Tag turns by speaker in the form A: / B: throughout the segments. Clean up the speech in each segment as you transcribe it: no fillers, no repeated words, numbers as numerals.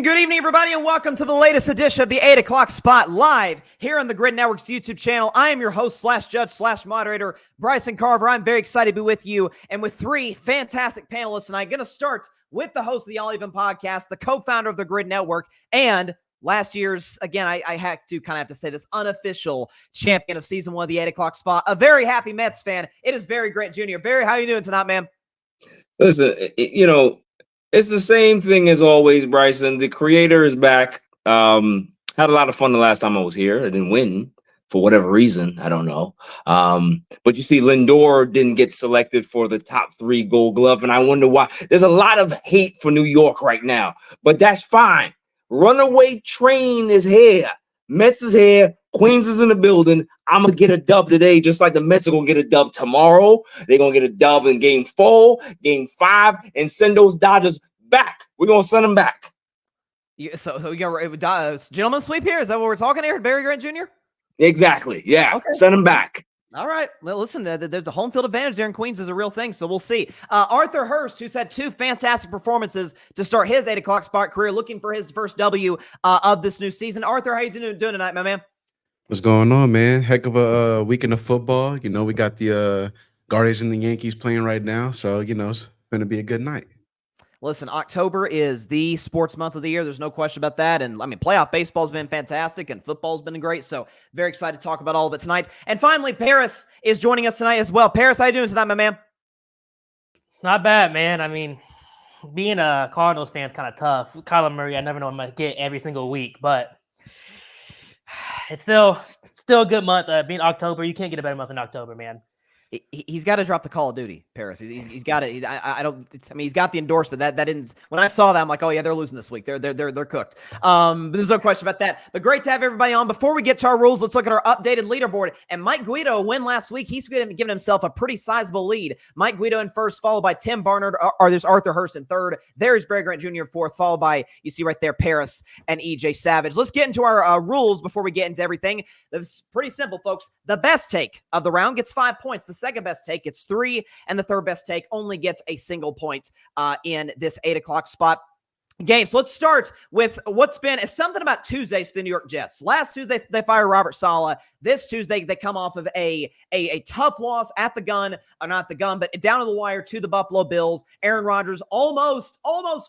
A: Good evening, everybody, and welcome to the latest edition of the 8 o'clock spot live here on the Gryd Network's YouTube channel. I am your host / moderator, Bryson Carver. I'm very excited to be with you and with three fantastic panelists tonight. Going to start with the host of the All Even podcast, the co-founder of the Gryd Network, and last year's, again, I had to kind of have to say this, unofficial champion of season 1 of the 8 o'clock spot, a very happy Mets fan. It is Barry Grant Jr. Barry, how are you doing tonight, man?
B: Listen, it's the same thing as always, Bryson. The creator is back. Had a lot of fun the last time I was here. I didn't win for whatever reason. I don't know. But you see, Lindor didn't get selected for the top 3 Gold Glove, and I wonder why. There's a lot of hate for New York right now, but that's fine. Runaway train is here. Mets is here. Queens is in the building. I'm going to get a dub today, just like the Mets are going to get a dub tomorrow. They're going to get a dub in game 4, game 5, and send those Dodgers back. We're going to send them back.
A: So you got gentleman sweep here? Is that what we're talking here, Barry Grant Jr.?
B: Exactly. Yeah. Okay. Send them back.
A: All right. Well, listen, there's the home field advantage there in Queens is a real thing, so we'll see. Arthur Hurst, who's had 2 fantastic performances to start his 8 o'clock spot career, looking for his first W of this new season. Arthur, how you doing tonight, my man?
C: What's going on, man? Heck of a weekend of football. You know, we got the Guardians and the Yankees playing right now, so, you know, it's going to be a good night.
A: Listen, October is the sports month of the year. There's no question about that. And, I mean, playoff baseball's been fantastic, and football's been great. So, very excited to talk about all of it tonight. And finally, Paris is joining us tonight as well. Paris, how you doing tonight, my man?
D: Not bad, man. I mean, being a Cardinals fan is kind of tough. Kyler Murray, I never know what I'm going to get every single week, but it's still a good month. Being October, you can't get a better month than October, man.
A: He's got to drop the Call of Duty, Paris. He's got it. I mean, he's got the endorsement. That didn't. When I saw that, I'm like, oh yeah, they're losing this week. They're cooked. But there's no question about that. But great to have everybody on. Before we get to our rules, let's look at our updated leaderboard. And Mike Guido win last week. He's given himself a pretty sizable lead. Mike Guido in first, followed by Tim Barnard. Or there's Arthur Hurst in third. There's Barry Grant Jr. in fourth, followed by, you see right there, Paris and EJ Savage. Let's get into our rules before we get into everything. It's pretty simple, folks. The best take of the round gets 5 points. The second best take gets 3, and the third best take only gets a single point in this 8 o'clock spot game. So let's start with what's been something about Tuesdays for the New York Jets. Last Tuesday, they fired Robert Saleh. This Tuesday, they come off of a tough loss at the gun, or not the gun, but down to the wire to the Buffalo Bills. Aaron Rodgers almost,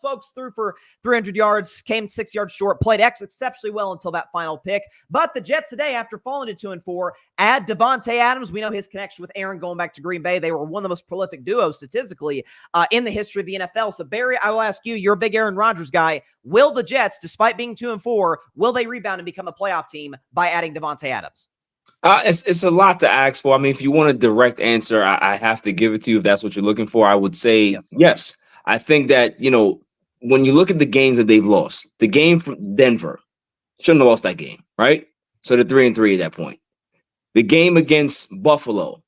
A: folks, threw for 300 yards, came 6 yards short, played exceptionally well until that final pick. But the Jets today, after falling to 2-4, add Davante Adams. We know his connection with Aaron going back to Green Bay. They were one of the most prolific duos statistically in the history of the NFL. So, Barry, I will ask you, you're a big Aaron Rodgers guy. Will the Jets, despite being 2-4, will they rebound and become a playoff team by adding Davante Adams?
B: It's a lot to ask for. I mean, if you want a direct answer, I have to give it to you. If that's what you're looking for, I would say yes. I think that, you know, when you look at the games that they've lost, the game from Denver, shouldn't have lost that game, right? So they're 3-3 at that point. The game against Buffalo,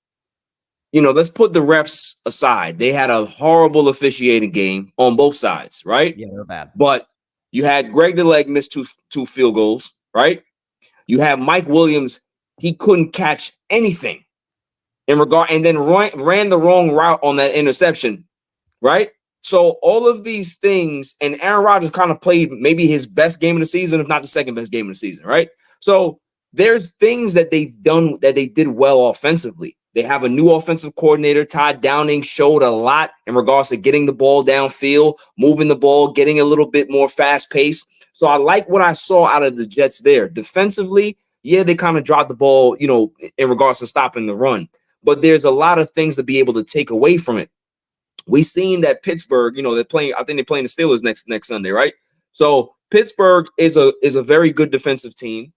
B: you know, let's put the refs aside. They had a horrible officiating game on both sides, right?
A: Yeah, they're bad.
B: But you had Greg the Leg miss two field goals, right? You have Mike Williams. He couldn't catch anything in regard, and then ran the wrong route on that interception, right? So all of these things, and Aaron Rodgers kind of played maybe his best game of the season, if not the second best game of the season, right? So there's things that they've done that they did well offensively. They have a new offensive coordinator. Todd Downing showed a lot in regards to getting the ball downfield, moving the ball, getting a little bit more fast pace. So I like what I saw out of the Jets there. Defensively, yeah, they kind of dropped the ball, you know, in regards to stopping the run. But there's a lot of things to be able to take away from it. We've seen that Pittsburgh, you know, they're playing. I think they're playing the Steelers next Sunday, right? So Pittsburgh is a very good defensive team.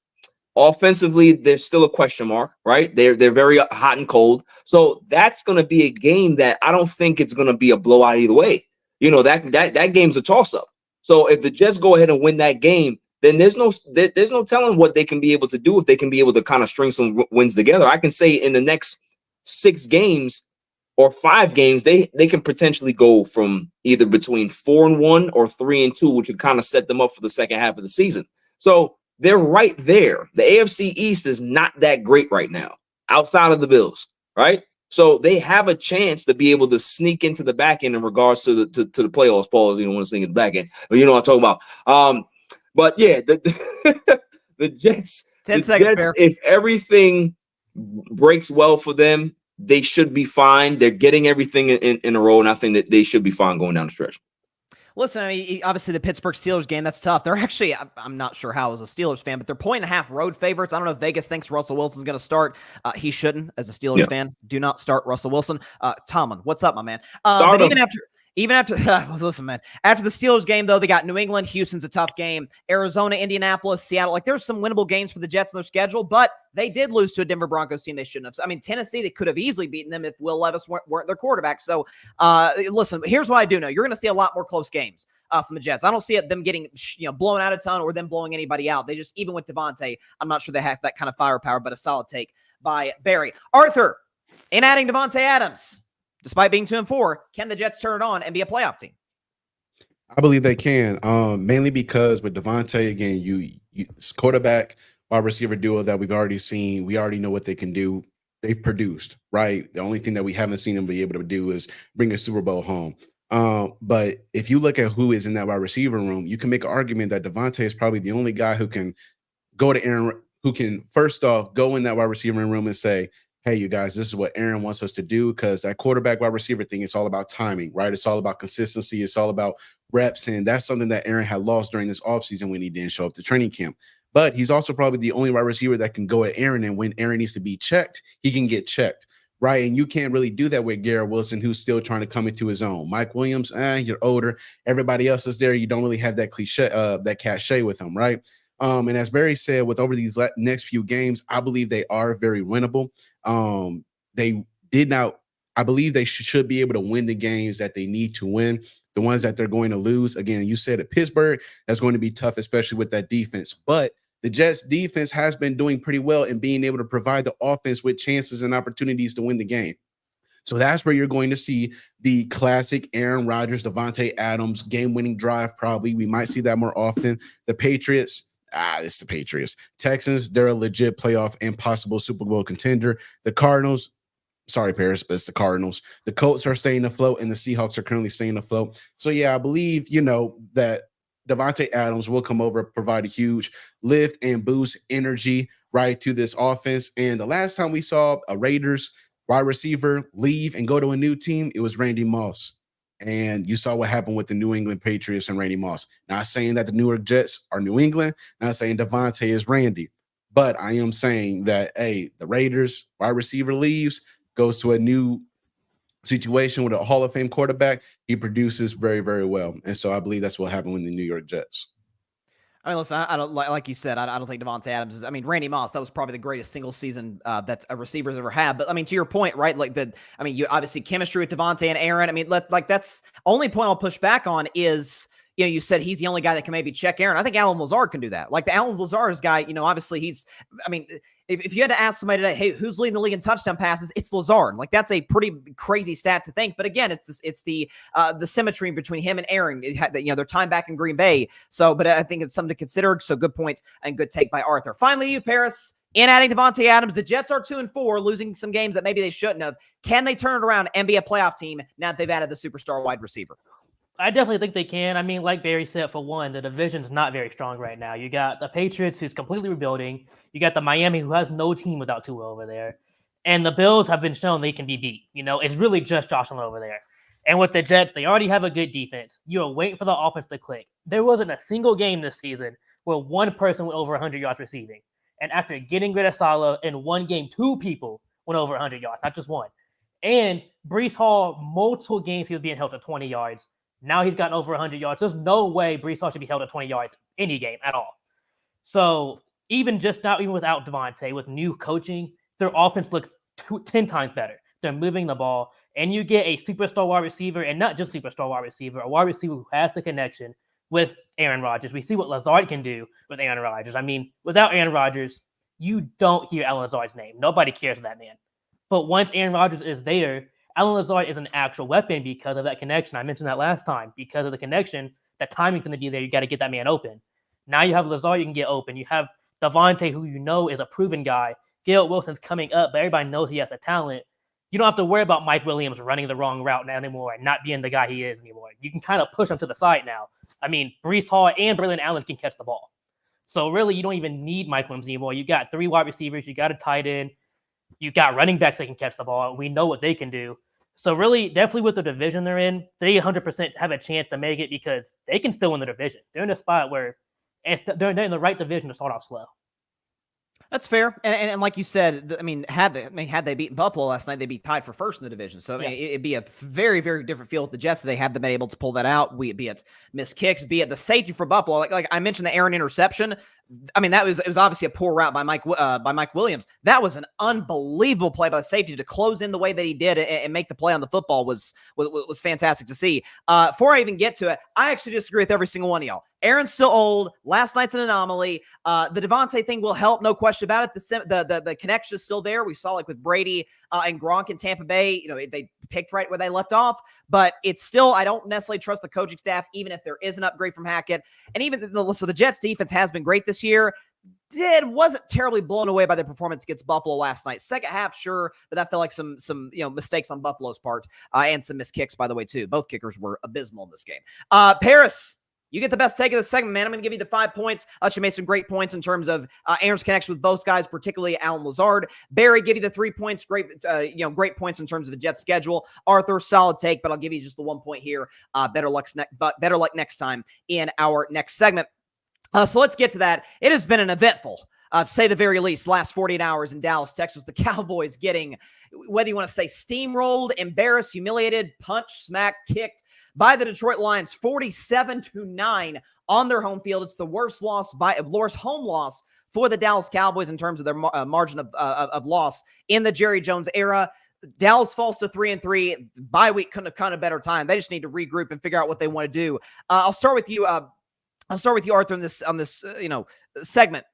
B: Offensively, there's still a question mark, right? They're very hot and cold. So that's going to be a game that I don't think it's going to be a blowout either way. You know, that game's a toss-up. So if the Jets go ahead and win that game, then there's no telling what they can be able to do if they can be able to kind of string some wins together. I can say in the next 6 games or 5 games, they can potentially go from either between 4-1 or 3-2, which would kind of set them up for the second half of the season. So they're right there. The AFC East is not that great right now, outside of the Bills, right? So they have a chance to be able to sneak into the back end in regards to the playoffs. Paul, you don't want to sneak in the back end, but you know what I'm talking about. But yeah, the Jets.
A: 10
B: The
A: seconds,
B: Jets,
A: Bear.
B: if everything breaks well for them, they should be fine. They're getting everything in a row, and I think that they should be fine going down the stretch.
A: Listen, I mean, obviously the Pittsburgh Steelers game, that's tough. They're actually, I'm not sure how as a Steelers fan, but they're 1.5 road favorites. I don't know if Vegas thinks Russell Wilson's going to start. He shouldn't as a Steelers fan. Do not start Russell Wilson. Tomlin, what's up, my man?
B: Start
A: But
B: him.
A: even after, listen, man, after the Steelers game, though, they got New England. Houston's a tough game. Arizona, Indianapolis, Seattle. Like, there's some winnable games for the Jets on their schedule, but they did lose to a Denver Broncos team they shouldn't have. So, I mean, Tennessee, they could have easily beaten them if Will Levis weren't their quarterback. So, listen, here's what I do know. You're going to see a lot more close games from the Jets. I don't see them getting blown out a ton or them blowing anybody out. They just, even with Davante, I'm not sure they have that kind of firepower, but a solid take by Barry. Arthur, in adding Davante Adams, despite being 2-4, can the Jets turn it on and be a playoff team?
C: I believe they can, mainly because with Davante, again, it's quarterback, wide receiver duo that we've already seen. We already know what they can do. They've produced, right? The only thing that we haven't seen them be able to do is bring a Super Bowl home. But if you look at who is in that wide receiver room, you can make an argument that Davante is probably the only guy who can go to Aaron, who can first off go in that wide receiver room and say, hey, you guys, this is what Aaron wants us to do, because that quarterback wide receiver thing is all about timing, right? It's all about consistency. It's all about reps. And that's something that Aaron had lost during this offseason when he didn't show up to training camp. But he's also probably the only wide receiver that can go at Aaron. And when Aaron needs to be checked, he can get checked, right? And you can't really do that with Garrett Wilson, who's still trying to come into his own. Mike Williams, you're older. Everybody else is there. You don't really have that cliche, that cachet with him, right? And as Barry said, with over these next few games, I believe they are very winnable. I believe they should be able to win the games that they need to win. The ones that they're going to lose, again, you said at Pittsburgh, that's going to be tough, especially with that defense. But the Jets defense has been doing pretty well in being able to provide the offense with chances and opportunities to win the game. So that's where you're going to see the classic Aaron Rodgers, Davante Adams game-winning drive. Probably we might see that more often. The Patriots. It's the Patriots. Texans, they're a legit playoff and possible Super Bowl contender. The Cardinals, sorry, Paris, but it's the Cardinals. The Colts are staying afloat, and the Seahawks are currently staying afloat. So, yeah, I believe, that Davante Adams will come over, provide a huge lift and boost energy, right, to this offense. And the last time we saw a Raiders wide receiver leave and go to a new team, it was Randy Moss. And you saw what happened with the New England Patriots and Randy Moss. Not saying that the New York Jets are New England, not saying Davante is Randy, but I am saying that, hey, the Raiders wide receiver leaves, goes to a new situation with a Hall of Fame quarterback. He produces very, very well. And so I believe that's what happened with the New York Jets.
A: I mean, listen, I don't like you said. I don't think Davante Adams is. I mean, Randy Moss, that was probably the greatest single season that a receiver's ever had. But I mean, to your point, right? Like you obviously chemistry with Davante and Aaron. I mean, that's only point I'll push back on is, you said he's the only guy that can maybe check Aaron. I think Allen Lazard can do that. Like the Allen Lazard's guy, obviously if you had to ask somebody today, hey, who's leading the league in touchdown passes? It's Lazard. Like that's a pretty crazy stat to think. But again, it's the symmetry between him and Aaron. Their time back in Green Bay. So, but I think it's something to consider. So good point and good take by Arthur. Finally, you, Paris, in adding Davante Adams, the Jets are 2-4, losing some games that maybe they shouldn't have. Can they turn it around and be a playoff team now that they've added the superstar wide receiver?
D: I definitely think they can. I mean, like Barry said, for one, the division's not very strong right now. You got the Patriots, who's completely rebuilding. You got the Miami, who has no team without Tua over there. And the Bills have been shown they can be beat. It's really just Josh Allen over there. And with the Jets, they already have a good defense. You're waiting for the offense to click. There wasn't a single game this season where one person went over 100 yards receiving. And after getting rid of Salah in one game, two people went over 100 yards, not just one. And Breece Hall, multiple games he was being held to 20 yards. Now he's gotten over 100 yards. There's no way Breece Hall should be held at 20 yards any game at all. So even without Davante, with new coaching, their offense looks 10 times better. They're moving the ball, and you get a superstar wide receiver, and not just superstar wide receiver, a wide receiver who has the connection with Aaron Rodgers. We see what Lazard can do with Aaron Rodgers. I mean, without Aaron Rodgers, you don't hear Alan Lazard's name. Nobody cares for that man. But once Aaron Rodgers is there, Alan Lazard is an actual weapon because of that connection. I mentioned that last time. Because of the connection, the timing's going to be there. You got to get that man open. Now you have Lazard, you can get open. You have Davante, who is a proven guy. Garrett Wilson's coming up, but everybody knows he has the talent. you don't have to worry about Mike Williams running the wrong route now anymore and not being the guy he is anymore. You can kind of push him to the side now. I mean, Breece Hall and Braylon Allen can catch the ball. So really, you don't even need Mike Williams anymore. You got 3 wide receivers. You got a tight end. You got running backs that can catch the ball. We know what they can do. So really, definitely with the division they're in, they 100% have a chance to make it because they can still win the division. They're in a spot where they're in the right division to start off slow.
A: That's fair, and like you said, I mean, had they beaten Buffalo last night, they'd be tied for first in the division. So I mean, it'd be a very, very different feel with the Jets today had they been able to pull that out. Be it missed kicks, be it the safety for Buffalo. Like I mentioned, the Aaron interception. I mean, it was obviously a poor route by Mike Williams. That was an unbelievable play by the safety to close in the way that he did and make the play on the football was fantastic to see. Before I even get to it, I actually disagree with every single one of y'all. Aaron's still old. Last night's an anomaly. The Davante thing will help, no question about it. The connection is still there. We saw like with Brady and Gronk in Tampa Bay. You know, they picked right where they left off, but it's still, I don't necessarily trust the coaching staff, even if there is an upgrade from Hackett. And even so the Jets defense has been great this year. Wasn't terribly blown away by the performance against Buffalo last night. Second half, sure, but that felt like some mistakes on Buffalo's part and some missed kicks, by the way, too. Both kickers were abysmal in this game. Paris, you get the best take of the segment, man. I'm going to give you the 5 points. You made some great points in terms of Aaron's connection with both guys, particularly Alan Lazard. Barry, give you the 3 points. Great points in terms of the Jets schedule. Arthur, solid take, but I'll give you just the 1 point here. Better luck next time in our next segment. So let's get to that. It has been an eventful, to say the very least, last 48 hours in Dallas, Texas, with the Cowboys getting, whether you want to say steamrolled, embarrassed, humiliated, punched, smacked, kicked by the Detroit Lions, 47-9 on their home field. It's the worst home loss for the Dallas Cowboys in terms of their margin of loss in the Jerry Jones era. Dallas falls to 3-3. Bye week couldn't have come a better time. They just need to regroup and figure out what they want to do. I'll start with you, Arthur, on this segment.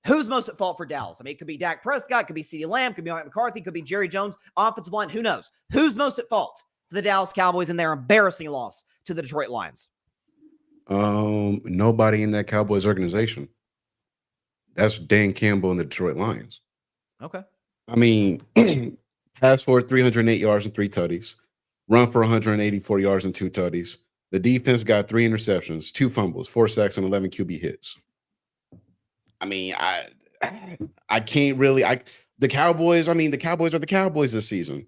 A: Who's most at fault for Dallas? I mean, it could be Dak Prescott, it could be CeeDee Lamb, it could be Mike McCarthy, it could be Jerry Jones, offensive line. Who knows? Who's most at fault for the Dallas Cowboys in their embarrassing loss to the Detroit Lions?
C: Nobody in that Cowboys organization. That's Dan Campbell and the Detroit Lions.
A: Okay.
C: I mean, pass for 308 yards and 3 tutties, run for 184 yards and 2 tutties. The defense got 3 interceptions, 2 fumbles, 4 sacks, and 11 QB hits. I mean, I can't really. The Cowboys are the Cowboys this season.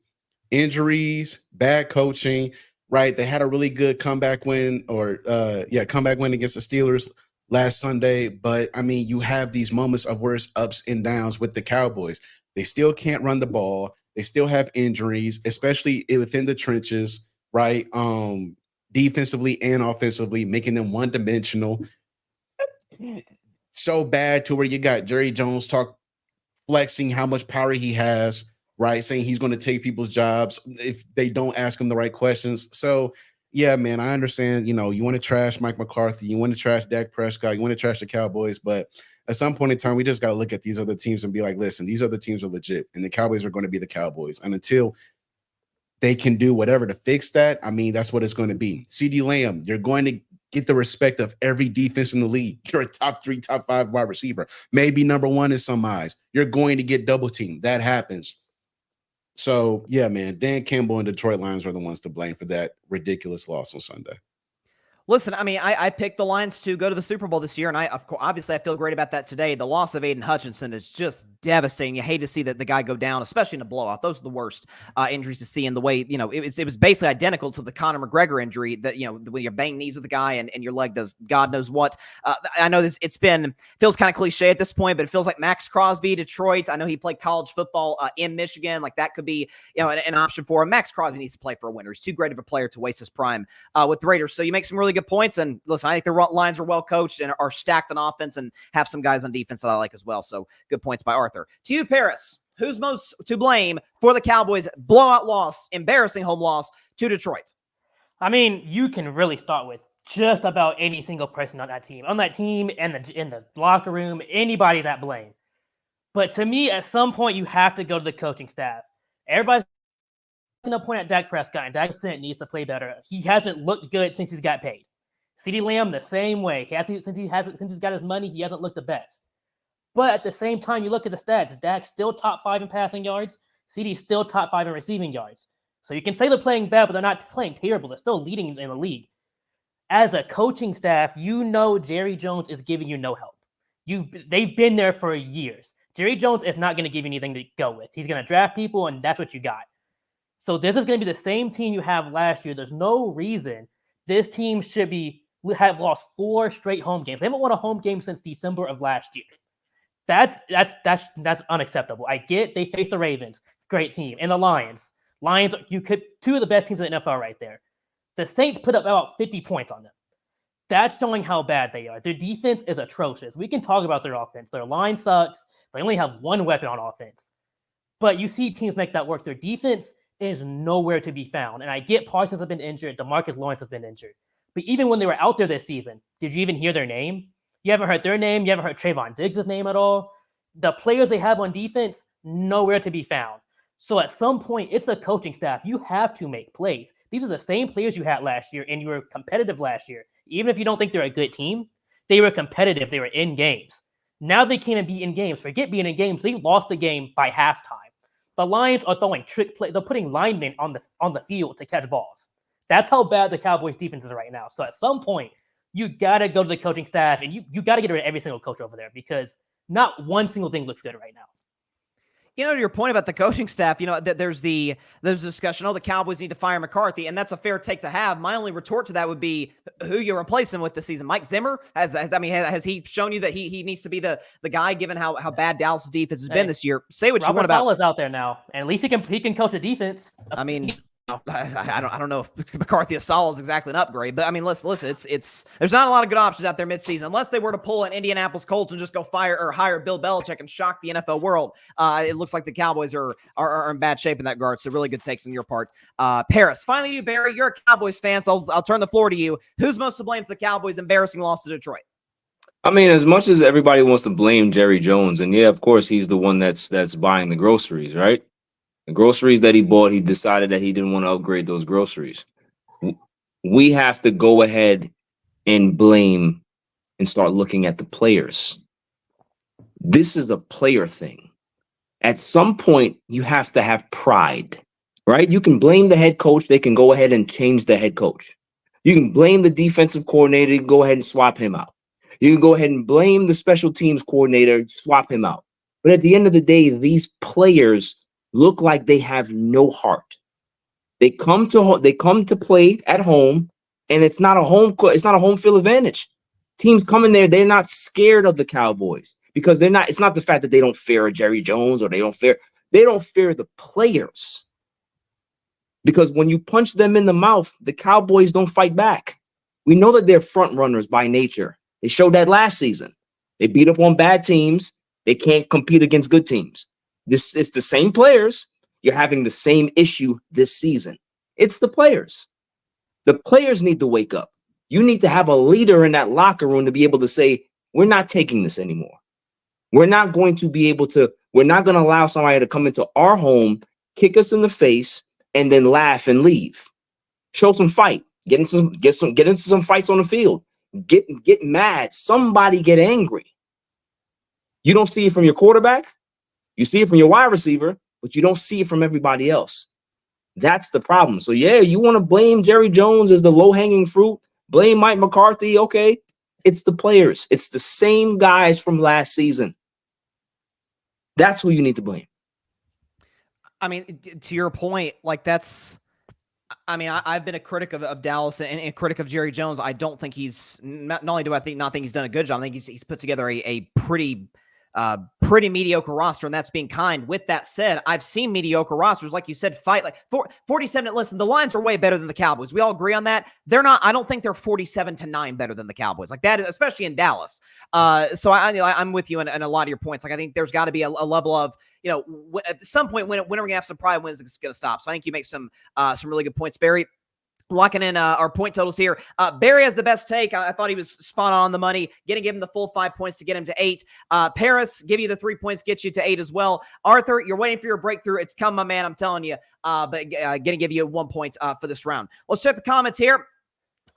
C: Injuries, bad coaching, right? They had a really good comeback win against the Steelers last Sunday. But I mean, you have these moments of where it's ups and downs with the Cowboys. They still can't run the ball. They still have injuries, especially within the trenches, right? Defensively and offensively, making them one-dimensional. So bad to where you got Jerry Jones flexing how much power he has, right? Saying he's going to take people's jobs if they don't ask him the right questions. So, yeah, man, I understand, you want to trash Mike McCarthy, you want to trash Dak Prescott, you want to trash the Cowboys, but at some point in time, we just got to look at these other teams and be like, listen, these other teams are legit, and the Cowboys are going to be the Cowboys. And until they can do whatever to fix that, I mean, that's what it's going to be. CeeDee Lamb, you're going to get the respect of every defense in the league. You're a top 3, top 5 wide receiver, maybe number 1 in some eyes. You're going to get double teamed. That happens. So, yeah, man, Dan Campbell and Detroit Lions are the ones to blame for that ridiculous loss on Sunday.
A: Listen, I mean, I picked the Lions to go to the Super Bowl this year, and obviously I feel great about that today. The loss of Aiden Hutchinson is just devastating. You hate to see that the guy go down, especially in a blowout. Those are the worst injuries to see. And the way, it was basically identical to the Conor McGregor injury that, when you're banging knees with the guy and your leg does God knows what. I know feels kind of cliche at this point, but it feels like Max Crosby, Detroit. I know he played college football in Michigan. Like that could be, an option for him. Max Crosby needs to play for a winner. He's too great of a player to waste his prime with the Raiders. So you make some really good points. And listen, I think the Lions are well coached and are stacked on offense and have some guys on defense that I like as well. So good points by Arthur. To you, Paris, who's most to blame for the Cowboys' blowout loss, embarrassing home loss to Detroit?
D: I mean, you can really start with just about any single person on that team. On that team and in the locker room, anybody's at blame. But to me, at some point, you have to go to the coaching staff. Everybody's going to point at Dak Prescott, and Dak needs to play better. He hasn't looked good since he's got paid. CeeDee Lamb, the same way. Since he's got his money, he hasn't looked the best. But at the same time, you look at the stats. Dak's still top 5 in passing yards. CD's still top 5 in receiving yards. So you can say they're playing bad, but they're not playing terrible. They're still leading in the league. As a coaching staff, Jerry Jones is giving you no help. They've been there for years. Jerry Jones is not going to give you anything to go with. He's going to draft people, and that's what you got. So this is going to be the same team you have last year. There's no reason this team have lost 4 straight home games. They haven't won a home game since December of last year. That's unacceptable. I get they faced the Ravens, great team, and the Lions. Two of the best teams in the NFL right there. The Saints put up about 50 points on them. That's showing how bad they are. Their defense is atrocious. We can talk about their offense. Their line sucks. They only have one weapon on offense. But you see teams make that work. Their defense is nowhere to be found. And I get Parsons has been injured. DeMarcus Lawrence has been injured. But even when they were out there this season, did you even hear their name? You haven't heard their name. You haven't heard Trayvon Diggs' name at all. The players they have on defense, nowhere to be found. So at some point, it's the coaching staff. You have to make plays. These are the same players you had last year, and you were competitive last year. Even if you don't think they're a good team, they were competitive. They were in games. Now they can't be in games. Forget being in games. They lost the game by halftime. The Lions are throwing trick play. They're putting linemen on the field to catch balls. That's how bad the Cowboys defense is right now. So at some point, you got to go to the coaching staff, and you got to get rid of every single coach over there because not one single thing looks good right now.
A: To your point about the coaching staff, there's the discussion, the Cowboys need to fire McCarthy, and that's a fair take to have. My only retort to that would be who you replace him with this season. Mike Zimmer, has he shown you that he needs to be the guy given how bad Dallas' defense has been this year? Say what you want about
D: Saleh's out there now, and at least he can coach a defense.
A: I mean, I don't know if McCarthy Saleh is exactly an upgrade, but I mean, listen, it's there's not a lot of good options out there midseason unless they were to pull an Indianapolis Colts and just go hire Bill Belichick and shock the NFL world. It looks like the Cowboys are in bad shape in that regard. So really good takes on your part. Paris, finally, you Barry, you're a Cowboys fan, so I'll turn the floor to you. Who's most to blame for the Cowboys' embarrassing loss to Detroit?
B: I mean, as much as everybody wants to blame Jerry Jones, and yeah, of course, he's the one that's buying the groceries, right? The groceries that he bought, he decided that he didn't want to upgrade those groceries. We have to go ahead and blame and start looking at the players. This is a player thing. At some point, you have to have pride, right? You can blame the head coach. They can go ahead and change the head coach. You can blame the defensive coordinator. You can go ahead and swap him out. You can go ahead and blame the special teams coordinator, swap him out. But at the end of the day, these players look like they have no heart. They come to play at home, and it's not a home field advantage. Teams come in there, they're not scared of the Cowboys because it's not the fact that they don't fear Jerry Jones or they don't fear the players. Because when you punch them in the mouth, the Cowboys don't fight back. We know that they're front runners by nature. They showed that last season. They beat up on bad teams. They can't compete against good teams. It's the same players. You're having the same issue this season. It's the players. The players need to wake up. You need to have a leader in that locker room to be able to say, we're not taking this anymore. We're not going to allow somebody to come into our home, kick us in the face, and then laugh and leave. Show some fight. Get into some fights on the field. Get mad. Somebody get angry. You don't see it from your quarterback. You see it from your wide receiver, but you don't see it from everybody else. That's the problem. So, yeah, you want to blame Jerry Jones as the low-hanging fruit, blame Mike McCarthy, okay. It's the players. It's the same guys from last season. That's who you need to blame.
A: I mean, to your point, I've been a critic of Dallas and a critic of Jerry Jones. I don't think not only do I not think he's done a good job, I think he's put together a pretty mediocre roster, and that's being kind. With that said, I've seen mediocre rosters, like you said, fight like 47. Listen, the Lions are way better than the Cowboys. We all agree on that. They're not. I don't think they're 47-9 better than the Cowboys. Like that, especially in Dallas. So I'm with you in a lot of your points. Like I think there's got to be a level of at some point when are we gonna have some pride? When is it gonna stop? So I think you make some really good points, Barry. Locking in our point totals here. Barry has the best take. I thought he was spot on the money. Give him the full 5 points to get him to 8. Paris, give you the 3 points, get you to 8 as well. Arthur, you're waiting for your breakthrough. It's come, my man. I'm telling you. But gonna give you 1 point for this round. Let's check the comments here.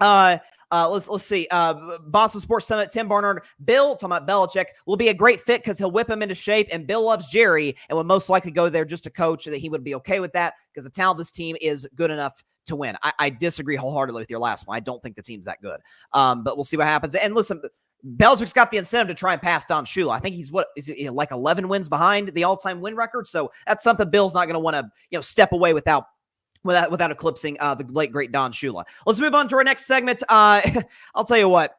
A: Let's see. Boston Sports Summit, Tim Barnard. Bill, talking about Belichick, will be a great fit because he'll whip him into shape, and Bill loves Jerry and would most likely go there just to coach, that he would be okay with that because the talent of this team is good enough to win. I disagree wholeheartedly with your last one. I don't think the team's that good. But we'll see what happens. And listen, Belichick's got the incentive to try and pass Don Shula. I think he's like 11 wins behind the all-time win record. So that's something Bill's not going to want to step away without eclipsing the late great Don Shula. Let's move on to our next segment. I'll tell you what,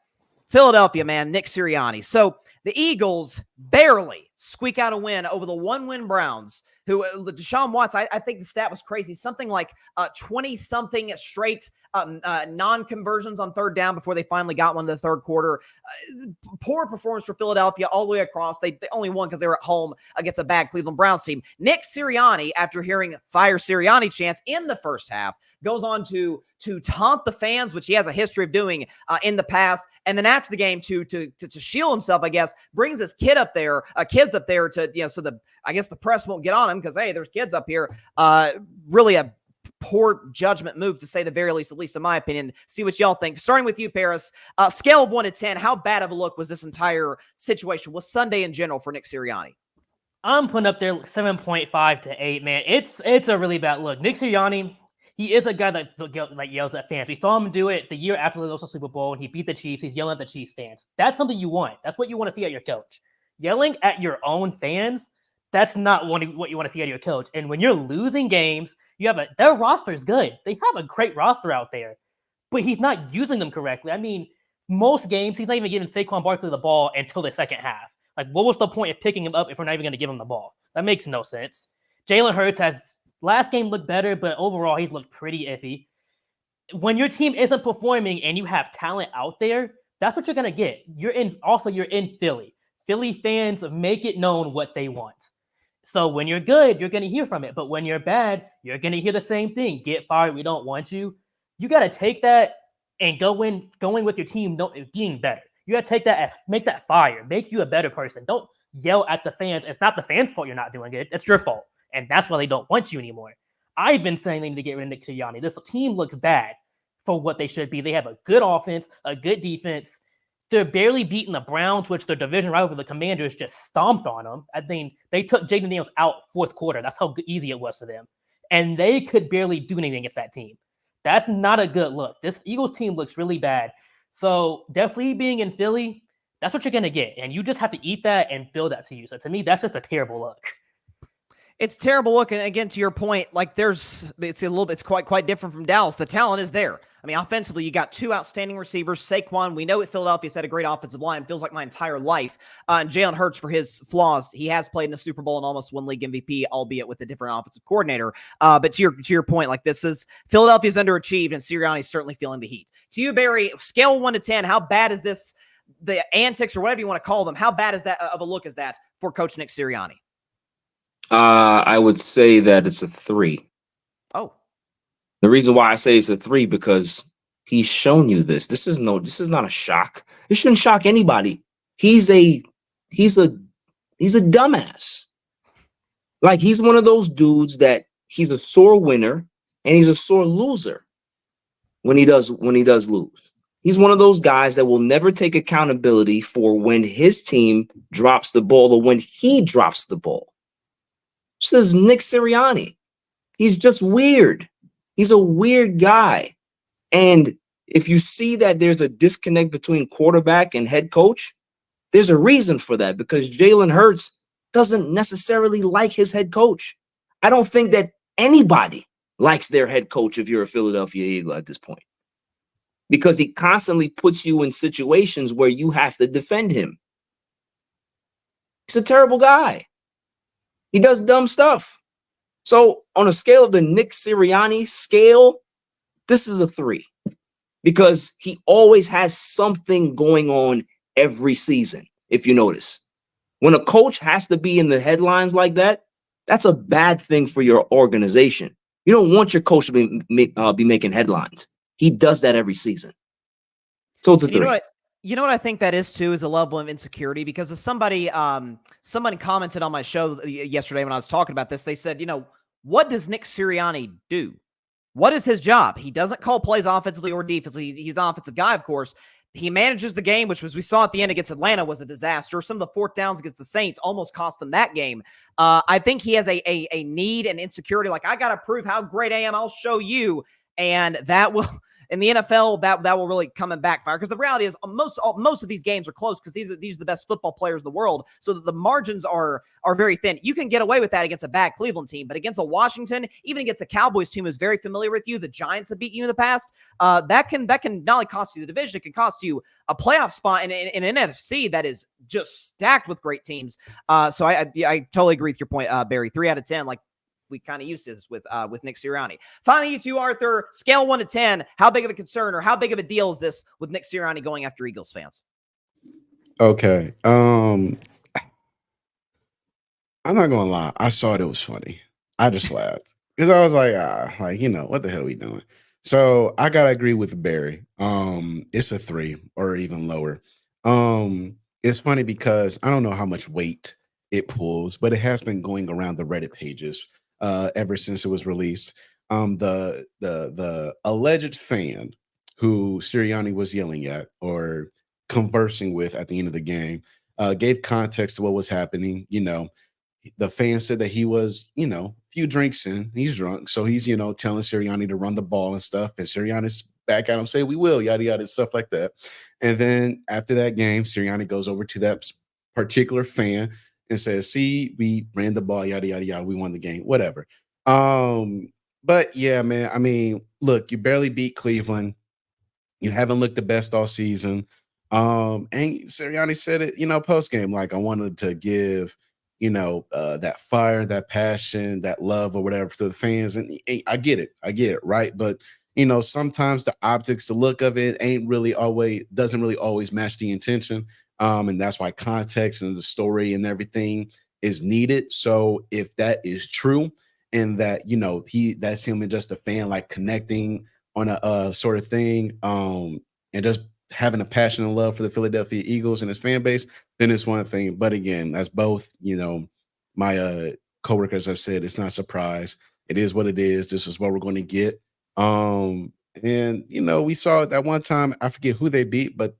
A: Philadelphia, man, Nick Sirianni. So the Eagles barely squeak out a win over the 1-win Browns, who Deshaun Watson, I think the stat was crazy, something like 20-something straight non-conversions on third down before they finally got one in the third quarter. Poor performance for Philadelphia all the way across. They only won because they were at home against a bad Cleveland Browns team. Nick Sirianni, after hearing fire Sirianni chants in the first half, goes on to taunt the fans, which he has a history of doing in the past. And then after the game, to shield himself, I guess, brings his kids up there to, so the press won't get on him because, hey, there's kids up here. Really a poor judgment move, to say the very least, at least in my opinion. See what y'all think. Starting with you, Paris. Scale of 1 to 10, how bad of a look was this entire situation, was Sunday in general for Nick Sirianni?
D: I'm putting up there 7.5 to 8, man. It's a really bad look. Nick Sirianni, he is a guy that yells at fans. We saw him do it the year after the lost the Super Bowl, and he beat the Chiefs. He's yelling at the Chiefs fans. That's something you want. That's what you want to see at your coach. Yelling at your own fans, that's not what you want to see out of your coach. And when you're losing games, their roster is good. They have a great roster out there, but he's not using them correctly. I mean, most games, he's not even giving Saquon Barkley the ball until the second half. Like, what was the point of picking him up if we're not even going to give him the ball? That makes no sense. Jalen Hurts last game looked better, but overall, he's looked pretty iffy. When your team isn't performing and you have talent out there, that's what you're going to get. You're in Philly. Philly fans make it known what they want. So when you're good, you're going to hear from it. But when you're bad, you're going to hear the same thing. Get fired. We don't want you. You got to take that and going with your team being better. You got to take that, make that fire, make you a better person. Don't yell at the fans. It's not the fans' fault you're not doing it. It's your fault. And that's why they don't want you anymore. I've been saying they need to get rid of Nick Sirianni. This team looks bad for what they should be. They have a good offense, a good defense. They're barely beating the Browns, which their division rival, the Commanders, just stomped on them. I think they took Jaden Daniels out fourth quarter. That's how easy it was for them. And they could barely do anything against that team. That's not a good look. This Eagles team looks really bad. So definitely being in Philly, that's what you're going to get. And you just have to eat that and build that to you. So to me, that's just a terrible look.
A: It's terrible look, and again, to your point, like it's quite different from Dallas. The talent is there. I mean, offensively, you got two outstanding receivers. Saquon, we know at Philadelphia's had a great offensive line. Feels like my entire life. And Jalen Hurts, for his flaws, he has played in the Super Bowl and almost won league MVP, albeit with a different offensive coordinator. But to your point, like Philadelphia's underachieved, and Sirianni's certainly feeling the heat. To you, Barry, scale 1 to 10, how bad is this? The antics, or whatever you want to call them, how bad is that of a look is that for Coach Nick Sirianni?
B: I would say that it's a 3. Oh, the reason why I say it's a 3 because he's shown you this. This is not a shock. It shouldn't shock anybody. He's a dumbass. Like, he's one of those dudes that he's a sore winner and he's a sore loser when he does lose. He's one of those guys that will never take accountability for when his team drops the ball or when he drops the ball. This is Nick Sirianni. He's just weird. He's a weird guy. And if you see that there's a disconnect between quarterback and head coach, there's a reason for that, because Jalen Hurts doesn't necessarily like his head coach. I don't think that anybody likes their head coach if you're a Philadelphia Eagle at this point, because he constantly puts you in situations where you have to defend him. He's a terrible guy. He does dumb stuff. So on a scale of the Nick Sirianni scale, this is a 3, because he always has something going on every season. If you notice, when a coach has to be in the headlines like that, that's a bad thing for your organization. You don't want your coach to be making headlines. He does that every season. So it's a 3.
A: You know what I think that is too, is a level of insecurity, because somebody commented on my show yesterday when I was talking about this. They said, what does Nick Sirianni do? What is his job? He doesn't call plays offensively or defensively. He's an offensive guy, of course. He manages the game, which was we saw at the end against Atlanta was a disaster. Some of the fourth downs against the Saints almost cost them that game. I think he has a need and insecurity. Like, I got to prove how great I am. I'll show you. And that will, in the NFL, that will really come and backfire. Because the reality is most of these games are close because these are the best football players in the world. So that the margins are very thin. You can get away with that against a bad Cleveland team, but against a Washington, even against a Cowboys team who's very familiar with you, the Giants have beaten you in the past. That can not only cost you the division, it can cost you a playoff spot in an NFC that is just stacked with great teams. So I totally agree with your point, Barry. 3 out of 10, like we kind of used to this with Nick Sirianni. Finally, you two, Arthur, scale 1 to 10. How big of a concern or how big of a deal is this with Nick Sirianni going after Eagles fans?
C: Okay. I'm not gonna lie. I saw it was funny. I just laughed because I was like, what the hell are we doing? So I gotta agree with Barry. It's a 3 or even lower. It's funny because I don't know how much weight it pulls, but it has been going around the Reddit pages ever since it was released. The alleged fan who Sirianni was yelling at or conversing with at the end of the game gave context to what was happening. The fan said that he was, a few drinks in, he's drunk. So he's, telling Sirianni to run the ball and stuff. And Sirianni's back at him, say, we will, yada, yada, stuff like that. And then after that game, Sirianni goes over to that particular fan and says, see, we ran the ball, yada, yada, yada. We won the game, whatever. But yeah, man, I mean, look, you barely beat Cleveland. You haven't looked the best all season. And Sirianni said it, post game, like I wanted to give, that fire, that passion, that love or whatever to the fans. And I get it. Right. But, sometimes the optics, the look of it doesn't really always match the intention. And that's why context and the story and everything is needed. So if that is true and that, that's him and just a fan, like connecting on a sort of thing, and just having a passion and love for the Philadelphia Eagles and his fan base, then it's one thing. But again, as both, my coworkers have said, it's not a surprise. It is what it is. This is what we're going to get. And, we saw that one time, I forget who they beat, but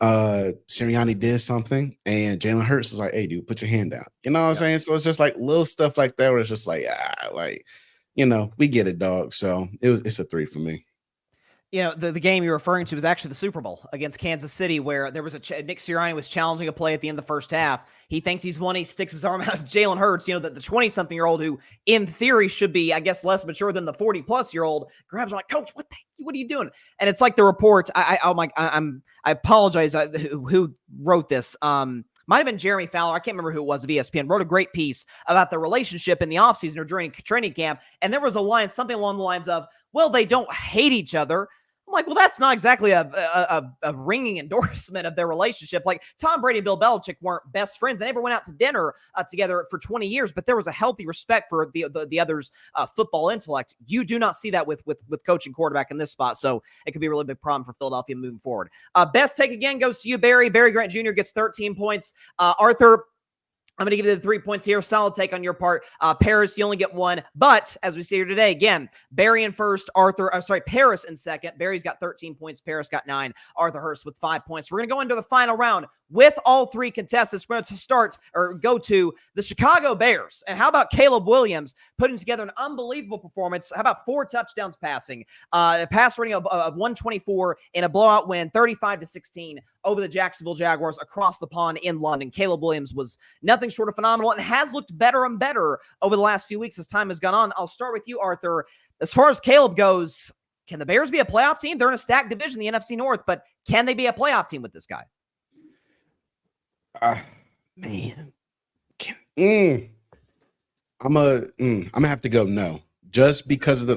C: Sirianni did something and Jalen Hurst was like, hey, dude, put your hand down. You know what I'm saying? So it's just like little stuff like that where it's just like, we get it, dog. So it's a 3 for me.
A: The game you're referring to is actually the Super Bowl against Kansas City, where there was Nick Sirianni was challenging a play at the end of the first half. He thinks he's won. He sticks his arm out to Jalen Hurts, the 20-something-year-old who, in theory, should be, I guess, less mature than the 40-plus-year-old. Grabs him like, Coach, what are you doing? And it's like the report. I apologize. Who wrote this? Might have been Jeremy Fowler. I can't remember who it was of ESPN. Wrote a great piece about the relationship in the offseason or during training camp. And there was a line, something along the lines of, well, they don't hate each other. I'm like, well, that's not exactly a ringing endorsement of their relationship. Like Tom Brady and Bill Belichick weren't best friends. They never went out to dinner together for 20 years, but there was a healthy respect for the other's football intellect. You do not see that with coaching quarterback in this spot. So it could be a really big problem for Philadelphia moving forward. Best take again goes to you, Barry. Barry Grant Jr. gets 13 points. Arthur, I'm going to give you the 3 points here. Solid take on your part. Paris, you only get 1. But as we see here today, again, Barry in first, Paris in second. Barry's got 13 points. Paris got 9. Arthur Hurst with 5 points. We're going to go into the final round with all 3 contestants. We're going to go to the Chicago Bears. And how about Caleb Williams putting together an unbelievable performance? How about 4 touchdowns passing? A pass rating of 124 in a blowout win, 35-16 over the Jacksonville Jaguars across the pond in London. Caleb Williams was nothing short of phenomenal and has looked better and better over the last few weeks as time has gone on. I'll start with you, Arthur. As far as Caleb goes, can the Bears be a playoff team? They're in a stacked division, the NFC North, but can they be a playoff team with this guy?
C: Man. I'm gonna have to go no. Just because of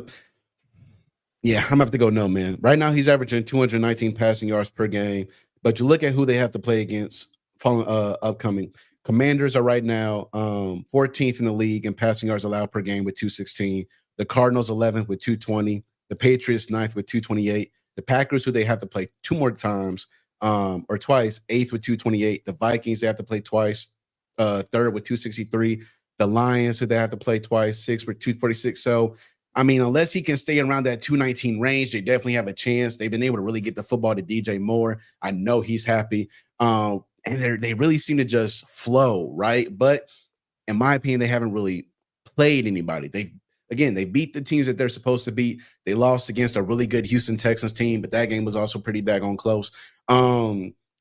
C: I'm gonna have to go no, man. Right now he's averaging 219 passing yards per game. But you look at who they have to play against upcoming. Commanders are right now 14th in the league in passing yards allowed per game with 216. The Cardinals 11th with 220. The Patriots 9th with 228. The Packers, who they have to play 2 more times or twice, 8th with 228. The Vikings, they have to play twice, 3rd with 263. The Lions, who they have to play twice, 6th with 246. So I mean, unless he can stay around that 219 range, they definitely have a chance. They've been able to really get the football to DJ Moore. I know he's happy. And they really seem to just flow, right? But in my opinion, they haven't really played anybody. They beat the teams that they're supposed to beat. They lost against a really good Houston Texans team, but that game was also pretty daggone close.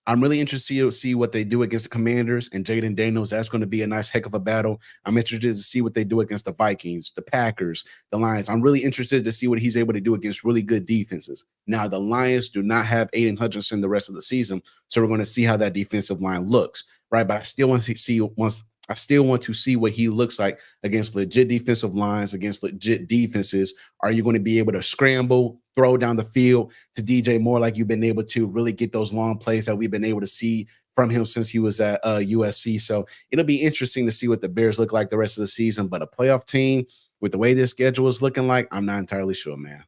C: I'm really interested to see what they do against the Commanders and Jaden Daniels. That's going to be a nice heck of a battle. I'm interested to see what they do against the Vikings, the Packers, the Lions. I'm really interested to see what he's able to do against really good defenses. Now, the Lions do not have Aiden Hutchinson the rest of the season, so we're going to see how that defensive line looks, right? But I still want to see what he looks like against legit defensive lines, against legit defenses. Are you going to be able to scramble, throw down the field to DJ Moore like you've been able to really get those long plays that we've been able to see from him since he was at USC? So it'll be interesting to see what the Bears look like the rest of the season. But a playoff team with the way this schedule is looking like, I'm not entirely sure, man.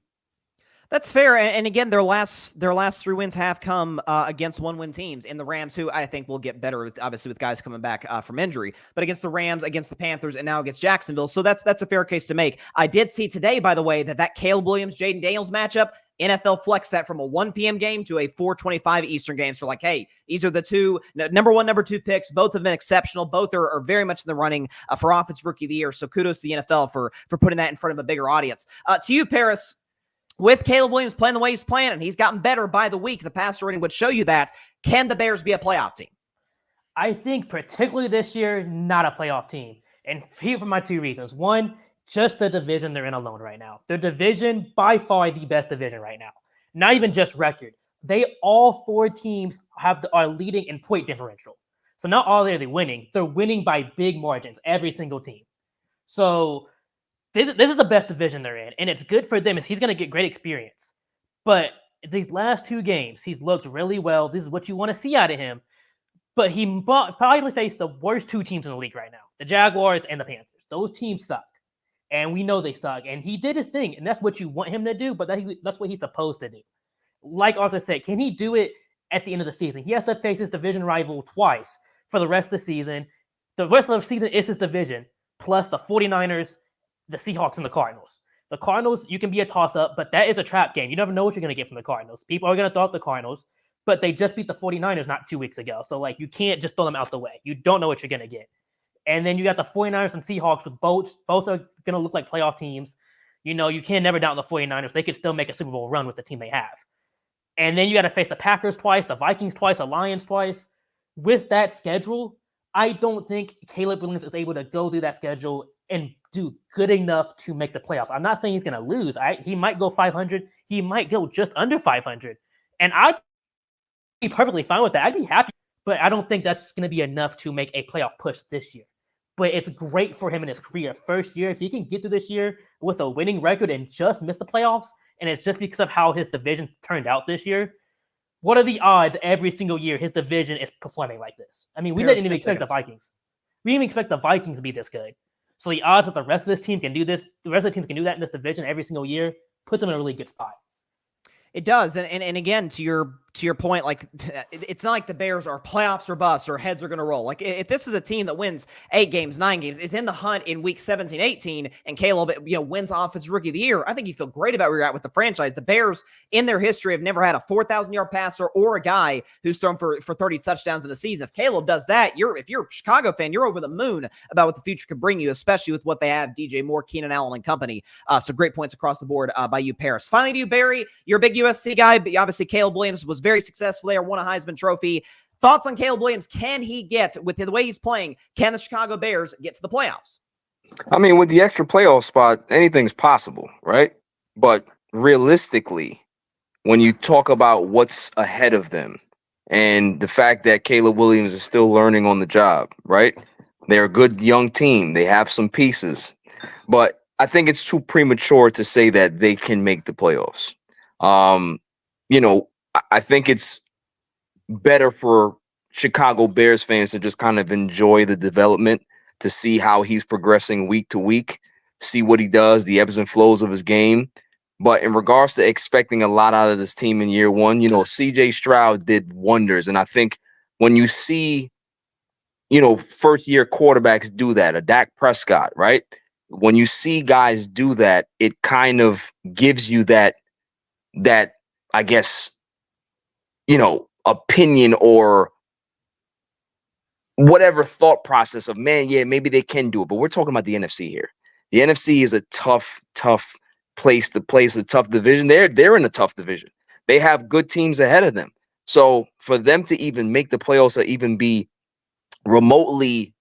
A: That's fair. And again, their last 3 wins have come against 1-win teams in the Rams, who I think will get better, obviously, with guys coming back from injury. But against the Rams, against the Panthers, and now against Jacksonville. So that's a fair case to make. I did see today, by the way, that Caleb Williams, Jaden Daniels matchup, NFL flexed that from a 1 p.m. game to a 4:25 Eastern game. So like, hey, these are the two number 1, number 2 picks. Both have been exceptional. Both are very much in the running for Offensive Rookie of the Year. So kudos to the NFL for putting that in front of a bigger audience. To you, Paris, with Caleb Williams playing the way he's playing, and he's gotten better by the week, the passer rating would show you that. Can the Bears be a playoff team?
D: I think particularly this year, not a playoff team. And here for my 2 reasons. One, just the division they're in alone right now. Their division, by far the best division right now. Not even just record. All 4 teams are leading in point differential. So not only are they winning, they're winning by big margins, every single team. So this is the best division they're in, and it's good for them as he's going to get great experience. But these last 2 games, he's looked really well. This is what you want to see out of him. But he probably faced the worst 2 teams in the league right now, the Jaguars and the Panthers. Those teams suck, and we know they suck. And he did his thing, and that's what you want him to do, but that's what he's supposed to do. Like Arthur said, can he do it at the end of the season? He has to face his division rival twice for the rest of the season. The rest of the season is his division, plus the 49ers, the Seahawks, and the Cardinals. The Cardinals, you can be a toss-up, but that is a trap game. You never know what you're going to get from the Cardinals. People are going to throw out the Cardinals, but they just beat the 49ers not 2 weeks ago. So, you can't just throw them out the way. You don't know what you're going to get. And then you got the 49ers and Seahawks with both are going to look like playoff teams. You can never doubt the 49ers. They could still make a Super Bowl run with the team they have. And then you got to face the Packers twice, the Vikings twice, the Lions twice. With that schedule, I don't think Caleb Williams is able to go through that schedule and do good enough to make the playoffs. I'm not saying he's going to lose. He might go 500. He might go just under 500. And I'd be perfectly fine with that. I'd be happy. But I don't think that's going to be enough to make a playoff push this year. But it's great for him in his career. First year, if he can get through this year with a winning record and just miss the playoffs, and it's just because of how his division turned out this year, what are the odds every single year his division is performing like this? I mean, we didn't even expect the Vikings. We didn't even expect the Vikings to be this good. So the odds that the rest of this team can do this, the rest of the teams can do that in this division every single year, puts them in a really good spot.
A: It does. And again, to your point, it's not like the Bears are playoffs or bust or heads are going to roll. If this is a team that wins 8 games, 9 games, is in the hunt in week 17, 18, and Caleb, wins Offensive Rookie of the Year, I think you feel great about where you're at with the franchise. The Bears, in their history, have never had a 4,000-yard passer or a guy who's thrown for 30 touchdowns in a season. If Caleb does that, if you're a Chicago fan, you're over the moon about what the future could bring you, especially with what they have, DJ Moore, Keenan Allen, and company. So great points across the board by you, Paris. Finally, to you, Barry. You're a big USC guy, but obviously Caleb Williams was very successful there, won a Heisman Trophy. Thoughts on Caleb Williams? Can he get, with the way he's playing, can the Chicago Bears get to the playoffs?
B: I mean, with the extra playoff spot, anything's possible, right? But realistically, when you talk about what's ahead of them and the fact that Caleb Williams is still learning on the job, right? They're a good young team. They have some pieces. But I think it's too premature to say that they can make the playoffs. I think it's better for Chicago Bears fans to just kind of enjoy the development, to see how he's progressing week to week, see what he does, the ebbs and flows of his game. But in regards to expecting a lot out of this team in year one, CJ Stroud did wonders. And I think when you see, first-year quarterbacks do that, a Dak Prescott, right? when you see guys do that, it kind of gives you that I guess, opinion or whatever thought process of, man, yeah, maybe they can do it. But we're talking about the NFC here. The NFC is a tough place to play. It's a tough division. They're in a tough division. They have good teams ahead of them. So for them to even make the playoffs or even be remotely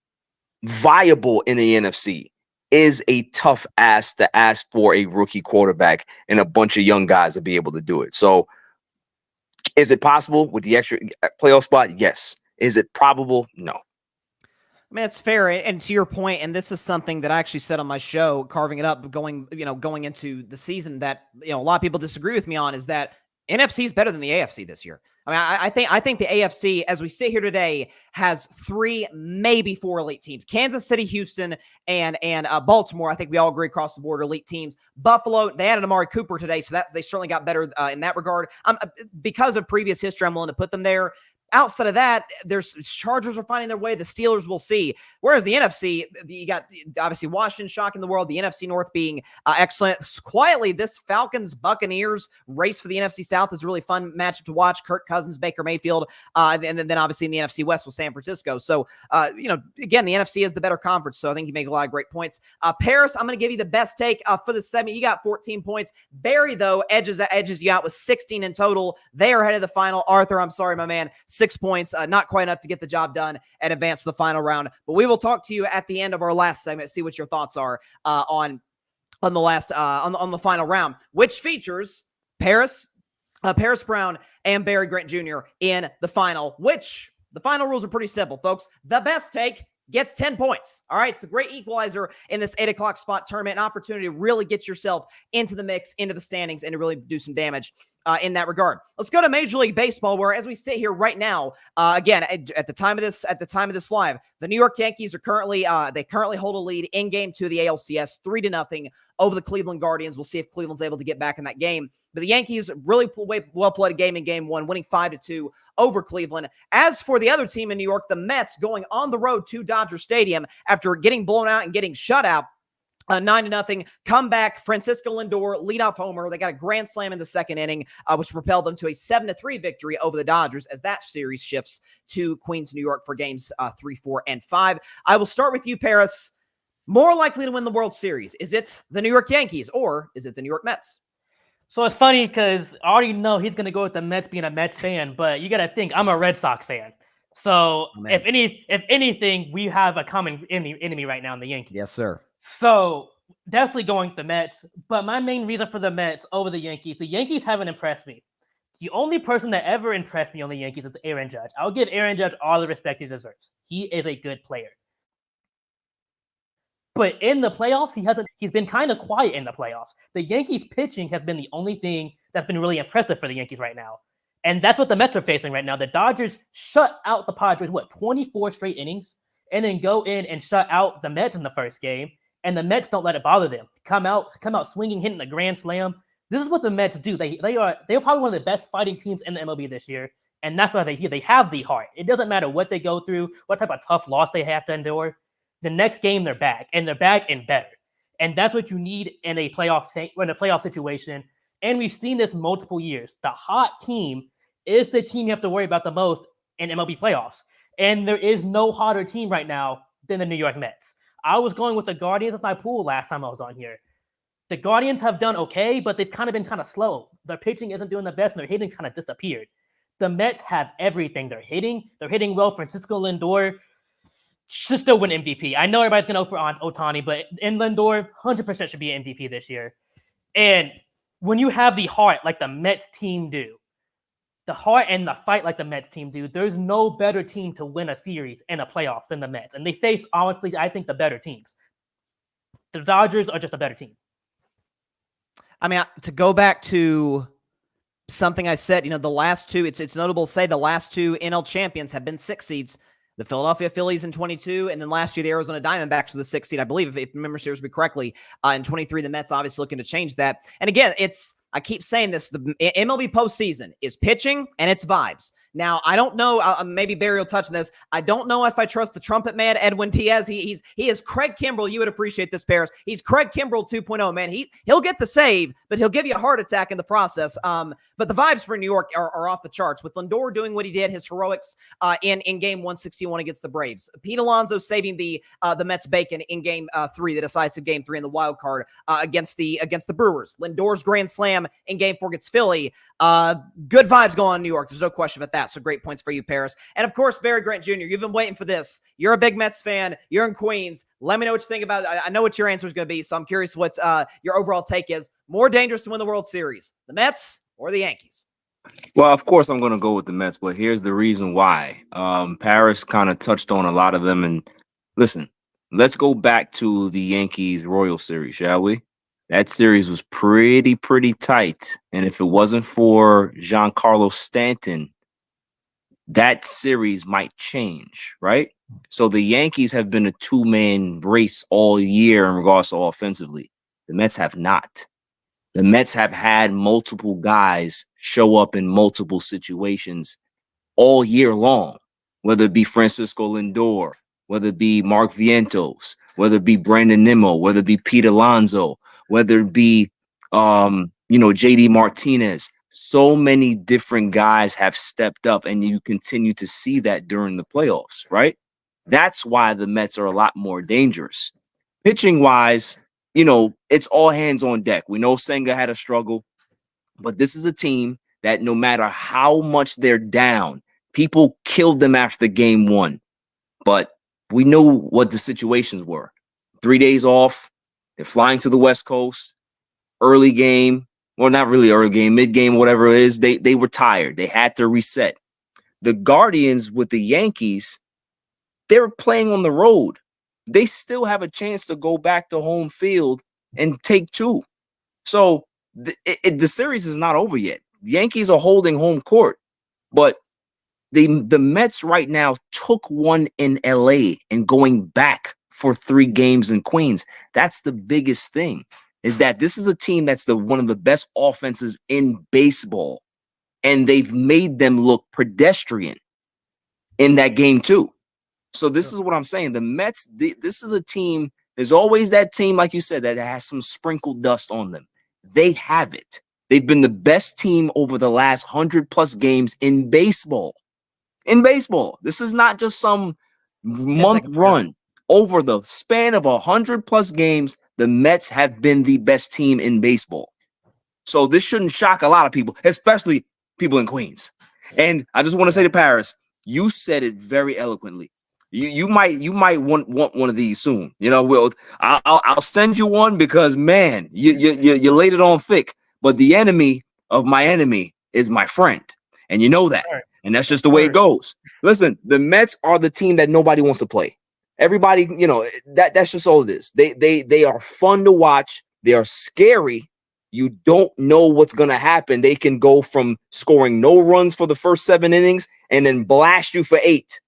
B: viable in the NFC is a tough ask to ask for a rookie quarterback and a bunch of young guys to be able to do it. So is it possible with the extra playoff spot? Yes. Is it probable? No.
A: I mean, it's fair. And to your point, and this is something that I actually said on my show, carving it up, going into the season that, a lot of people disagree with me on, is that NFC is better than the AFC this year. I mean, I think the AFC, as we sit here today, has 3, maybe 4 elite teams. Kansas City, Houston, and Baltimore. I think we all agree across the board elite teams. Buffalo, they added Amari Cooper today, so that they certainly got better in that regard. Because of previous history, I'm willing to put them there. Outside of that, there's Chargers are finding their way. The Steelers will see. Whereas the NFC, you got obviously Washington shocking the world. The NFC North being excellent. Quietly, this Falcons-Buccaneers race for the NFC South is a really fun matchup to watch. Kirk Cousins, Baker Mayfield, and then obviously in the NFC West with San Francisco. So, again, the NFC is the better conference. So I think you make a lot of great points. Paris, I'm going to give you the best take for the segment. You got 14 points. Barry, though, edges you out with 16 in total. They are ahead of the final. Arthur, I'm sorry, my man. 6 points, not quite enough to get the job done and advance to the final round. But we will talk to you at the end of our last segment, see what your thoughts are on the final round, which features Paris Brown and Barry Grant Jr. in the final. Which the final rules are pretty simple, folks. The best take gets 10 points. All right. It's a great equalizer in this 8 o'clock spot tournament, an opportunity to really get yourself into the mix, into the standings, and to really do some damage in that regard. Let's go to Major League Baseball, where as we sit here right now, again, at the time of this live, the New York Yankees are currently hold a lead in Game 2 of the ALCS, 3-0 over the Cleveland Guardians. We'll see if Cleveland's able to get back in that game. But the Yankees really well played a game in Game 1, winning 5-2 over Cleveland. As for the other team in New York, the Mets going on the road to Dodger Stadium after getting blown out and getting shut out. 9-0 comeback. Francisco Lindor leadoff homer. They got a grand slam in the second inning, which propelled them to a 7-3 victory over the Dodgers as that series shifts to Queens, New York for games 3, 4, and 5. I will start with you, Paris. More likely to win the World Series, is it the New York Yankees or is it the New York Mets?
D: So it's funny because I already know he's going to go with the Mets being a Mets fan, but you got to think I'm a Red Sox fan. So if anything, we have a common enemy right now in the Yankees.
A: Yes, sir.
D: So definitely going with the Mets. But my main reason for the Mets over the Yankees haven't impressed me. The only person that ever impressed me on the Yankees is Aaron Judge. I'll give Aaron Judge all the respect he deserves. He is a good player. But in the playoffs, he's been kind of quiet in the playoffs. The Yankees pitching has been the only thing that's been really impressive for the Yankees right now. And that's what the Mets are facing right now. The Dodgers shut out the Padres, 24 straight innings, and then go in and shut out the Mets in the first game. And the Mets don't let it bother them. Come out swinging, hitting a grand slam. This is what the Mets do. They are probably one of the best fighting teams in the MLB this year. And that's why they have the heart. It doesn't matter what they go through, what type of tough loss they have to endure. The next game, they're back, and they're back and better. And that's what you need in a playoff situation. And we've seen this multiple years. The hot team is the team you have to worry about the most in MLB playoffs. And there is no hotter team right now than the New York Mets. I was going with the Guardians as my pool last time I was on here. The Guardians have done okay, but they've kind of been slow. Their pitching isn't doing the best, and their hitting's kind of disappeared. The Mets have everything. They're hitting well. Francisco Lindor should still win MVP. I know everybody's going to go for Ohtani, but in Lindor, 100% should be an MVP this year. And when you have the heart like the Mets team do, the heart and the fight like the Mets team do, there's no better team to win a series in the playoffs than the Mets. And they face, honestly, I think the better teams. The Dodgers are just a better team.
A: I mean, to go back to something I said, the last two, it's notable to say the last two NL champions have been 6 seeds. The Philadelphia Phillies in 22, and then last year the Arizona Diamondbacks were the 6th seed, I believe, if memory serves me correctly. In 23, the Mets obviously looking to change that. And again, it's I keep saying this, the MLB postseason is pitching and it's vibes. Now, I don't know, maybe Barry will touch on this. I don't know if I trust the trumpet man, Edwin Diaz. He is Craig Kimbrell. You would appreciate this, Paris. He's Craig Kimbrell 2.0, man. He'll get the save, but he'll give you a heart attack in the process. But the vibes for New York are off the charts, with Lindor doing what he did, his heroics in game 161 against the Braves. Pete Alonso saving the Mets bacon in game 3, the decisive game 3 in the wild card against the Brewers. Lindor's grand slam in game 4 against Philly. Good vibes going on in New York. There's no question about that. So great points for you, Paris. And of course, Barry Grant Jr., you've been waiting for this. You're a big Mets fan. You're in Queens. Let me know what you think about it. I know what your answer is going to be, so I'm curious what your overall take is. More dangerous to win the World Series, the Mets or the Yankees?
B: Well, of course, I'm going to go with the Mets, but here's the reason why. Paris kind of touched on a lot of them. And listen, let's go back to the Yankees-Royals series, shall we? That series was pretty tight. And if it wasn't for Giancarlo Stanton, that series might change, right? So the Yankees have been a two-man race all year in regards to offensively. The Mets have not. The Mets have had multiple guys show up in multiple situations all year long, whether it be Francisco Lindor, whether it be Mark Vientos, whether it be Brandon Nimmo, whether it be Pete Alonso, whether it be, JD Martinez. So many different guys have stepped up, and you continue to see that during the playoffs, right? That's why the Mets are a lot more dangerous. Pitching wise, it's all hands on deck. We know Senga had a struggle, but this is a team that no matter how much they're down, people killed them after game 1. But we knew what the situations were. 3 days off, they're flying to the West Coast, early game, well, not really early game, mid game, whatever it is, they were tired. They had to reset. The Guardians with the Yankees, they were playing on the road. They still have a chance to go back to home field and take 2. So the series is not over yet. The Yankees are holding home court, but the Mets right now took one in LA and going back for 3 games in Queens. That's the biggest thing, is that this is a team that's one of the best offenses in baseball, and they've made them look pedestrian in that game too. So this is what I'm saying. The Mets, this is a team, there's always that team, like you said, that has some sprinkled dust on them. They have it. They've been the best team over the last 100+ games in baseball. In baseball. This is not just some month run. Over the span of 100+ games, the Mets have been the best team in baseball. So this shouldn't shock a lot of people, especially people in Queens. And I just want to say to Paris, you said it very eloquently. You might want one of these soon. I'll send you one, because man, you laid it on thick. But the enemy of my enemy is my friend, and you know that. And that's just the way it goes. Listen, the Mets are the team that nobody wants to play. Everybody, that's just all it is. They are fun to watch. They are scary. You don't know what's going to happen. They can go from scoring no runs for the first 7 innings and then blast you for 8,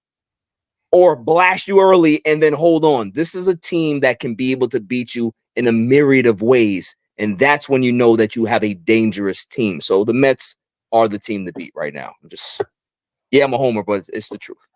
B: or blast you early and then hold on. This is a team that can be able to beat you in a myriad of ways. And that's when you know that you have a dangerous team. So the Mets are the team to beat right now. I'm a homer, but it's the truth.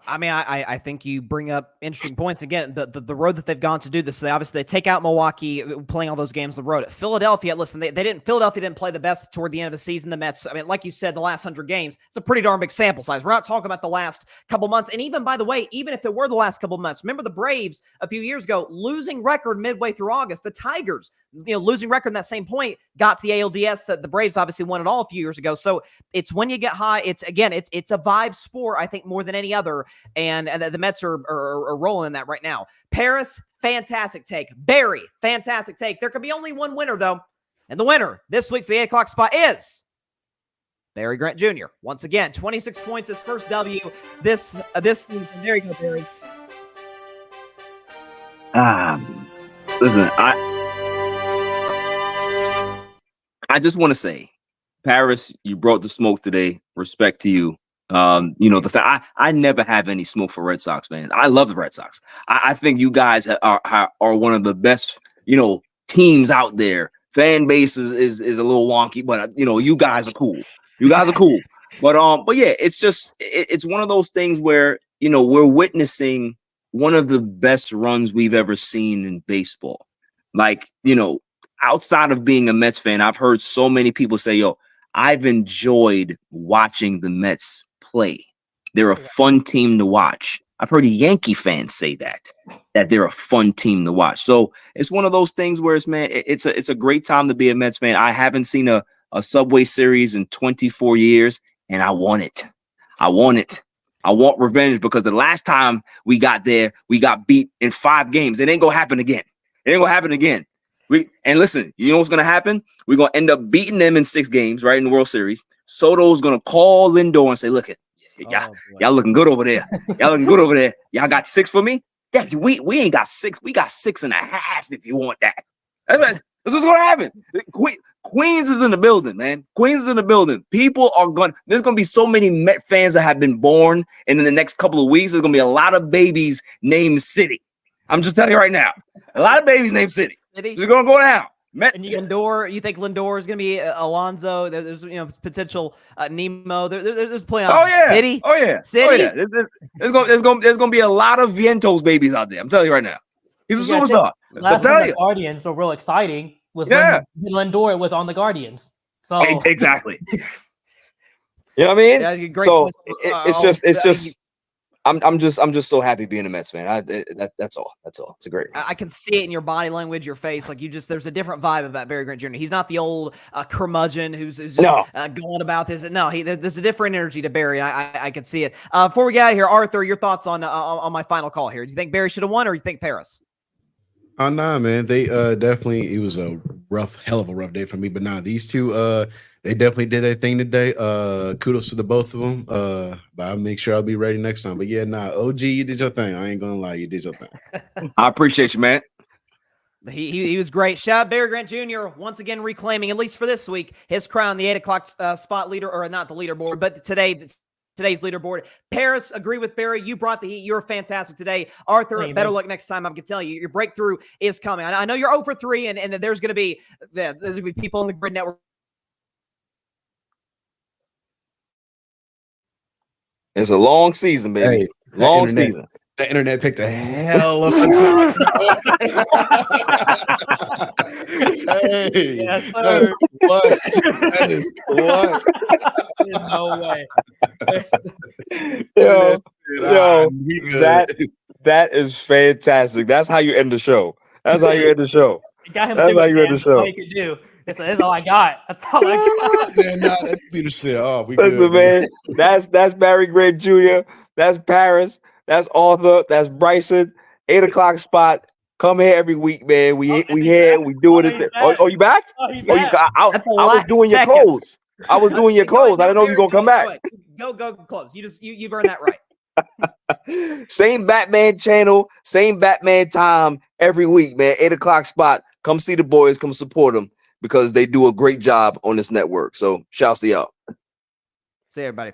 A: I mean, I think you bring up interesting points. Again, the road that they've gone to do this, they take out Milwaukee, playing all those games on the road. At Philadelphia, listen, Philadelphia didn't play the best toward the end of the season. The Mets, I mean, like you said, the last 100 games, it's a pretty darn big sample size. We're not talking about the last couple months. And even, by the way, even if it were the last couple months, remember the Braves a few years ago, losing record midway through August. The Tigers, losing record in that same point, got to the ALDS. That the Braves obviously won it all a few years ago. So it's when you get high, it's a vibe sport, I think, more than any other. And the Mets are rolling in that right now. Paris, fantastic take. Barry, fantastic take. There could be only one winner, though. And the winner this week for the 8 o'clock spot is Barry Grant Jr. Once again, 26 points, his first W this season. There you go, Barry.
B: Listen, I just want to say, Paris, you brought the smoke today. Respect to you. The fact I never have any smoke for Red Sox fans. I love the Red Sox. I think you guys are one of the best, teams out there fan base is a little wonky, but you guys are cool. You guys are cool. But yeah, it's just it's one of those things where we're witnessing one of the best runs we've ever seen in baseball. Like, outside of being a Mets fan, I've heard so many people say, yo, I've enjoyed watching the Mets play. They're a fun team to watch. I've heard Yankee fans say that they're a fun team to watch. So it's one of those things where it's a great time to be a Mets fan. I haven't seen a Subway Series in 24 years, and I want it. I want revenge, because the last time we got there, we got beat in 5 games. It ain't gonna happen again. And listen, you know what's gonna happen? We're gonna end up beating them in 6 games, right, in the World Series. Soto's gonna call Lindor and say, "Look it, y'all looking good over there. Y'all got 6 for me? Yeah, we ain't got 6. We got 6.5 if you want that." That's what's gonna happen. Queens is in the building, man. Queens is in the building. People are going. There's gonna be so many Met fans that have been born, and in the next couple of weeks, there's gonna be a lot of babies named City. I'm just telling you right now, a lot of babies named City. They're gonna go down.
A: And Lindor, you think Lindor is going to be Alonso? There's potential Nemo. There's plenty of City. City.
B: There's gonna be a lot of Vientos babies out there. I'm telling you right now. He's a superstar.
D: Last time the Guardians were real exciting was when Lindor was on the Guardians. So
B: exactly. You know what I mean?
A: Yeah, great
B: so it's just. I'm just so happy being a Mets fan. That's all. It's a great.
A: I can see it in your body language, your face. Like there's a different vibe about Barry Grant Jr. He's not the old curmudgeon who's just going about this. No, there's a different energy to Barry. I can see it. Before we get out of here, Arthur, your thoughts on my final call here? Do you think Barry should have won, or you think Paris?
C: Oh, nah, man. They definitely, it was a hell of a rough day for me. But nah, these two, they definitely did their thing today. Kudos to the both of them. But I'll make sure I'll be ready next time. But yeah, nah, OG, you did your thing. I ain't gonna lie, you did your thing.
B: I appreciate you, man.
A: He was great. Shout out Barry Grant Jr. once again reclaiming, at least for this week, his crown, the 8 o'clock spot leader, or not the leaderboard, but today's leaderboard. Paris, agree with Barry. You brought the heat. You're fantastic today. Arthur, better luck next time. I can tell you, your breakthrough is coming. I know you're 0 for 3, and there's going to be people in the Gryd Network.
B: It's a long season, baby.
C: Hey,
B: long season.
C: The internet picked a hell of a time. Hey,
D: yes, sir.
C: that's what? That is what?
D: There's no way.
B: That is fantastic. That's how you end the show.
D: That's how you end the show. That's how you end the show. All you can do. That's all I got. That's all I got.
C: Man, that'd be the shit. Oh, we
B: listen,
C: good,
B: man. That's Barry Grant Jr. That's Paris. That's Arthur. That's Bryson. 8 o'clock spot. Come here every week, man. We here. We doing it. Oh, you back?
D: He's back.
B: I was doing your clothes. I was doing your clothes. I didn't know you were gonna come back.
A: Go close. You've earned that right.
B: Same Batman channel, same Batman time every week, man. 8 o'clock spot. Come see the boys. Come support them because they do a great job on this network. So shouts to y'all.
A: See you, everybody.